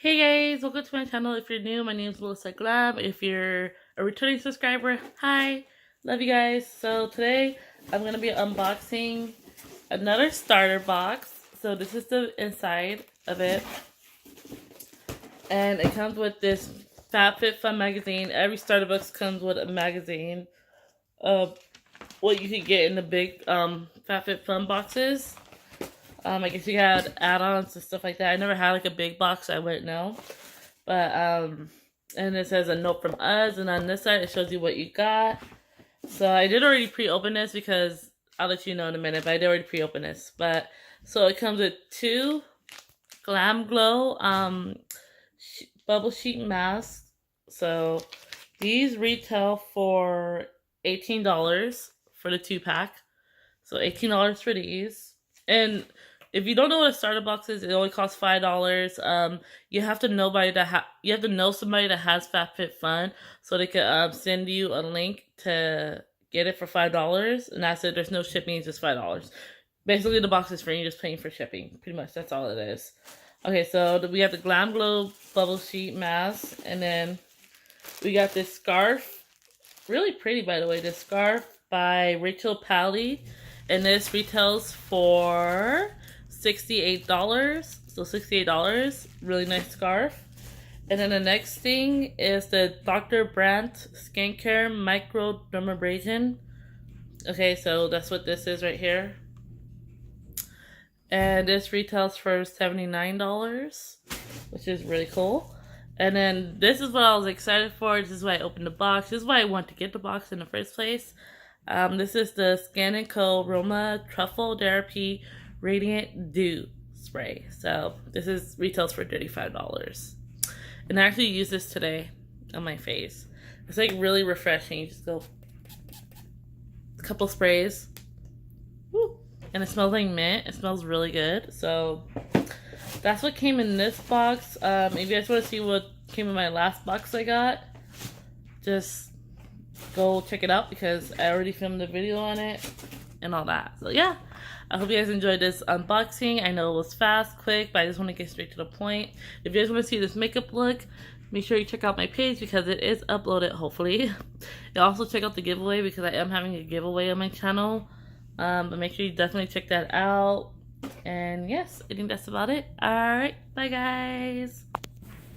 Hey guys, welcome to my channel. If you're new, my name is Glam. If you're a returning subscriber, hi, love you guys. So today I'm going to be unboxing another starter box. So this is the inside of it. And it comes with this FabFitFun magazine. Every starter box comes with a magazine of what you could get in the big FabFitFun boxes. I guess you had add-ons and stuff like that. I never had like a big box, so I wouldn't know. But, and it says a note from us, and on this side it shows you what you got. So I did already pre-open this because I'll let you know in a minute, but I did already pre-open this. But, so it comes with two Glam Glow, bubble sheet masks. So these retail for $18 for the 2-pack. So $18 for these. And if you don't know what a starter box is, it only costs $5. You have to know somebody that has FabFitFun, so they can send you a link to get it for $5. And that's it. There's no shipping. It's just $5. Basically, the box is free. You're just paying for shipping. Pretty much, that's all it is. Okay, so we have the Glam Glow bubble sheet mask, and then we got this scarf. Really pretty, by the way. This scarf by Rachel Pally, and this retails for $68. So $68. Really nice scarf. And then the next thing is the Dr. Brandt Skincare Micro Dermabrasion. Okay, so that's what this is right here. And this retails for $79, which is really cool. And then this is what I was excited for. This is why I opened the box. This is why I wanted to get the box in the first place. This is the Skin & Co. Roma Truffle Therapy Radiant Dew Spray. So this is retails for $35. And I actually used this today on my face. It's like really refreshing. You just go a couple sprays. Woo. And it smells like mint. It smells really good. So that's what came in this box. If you guys want to see what came in my last box I got, just go check it out because I already filmed a video on it and all that. So yeah, I hope you guys enjoyed this unboxing. I know it was fast, quick, but I just want to get straight to the point. If you guys want to see this makeup look, make sure you check out my page because it is uploaded, hopefully. And also check out the giveaway because I am having a giveaway on my channel. But make sure you definitely check that out. And yes, I think that's about it. Alright, bye guys.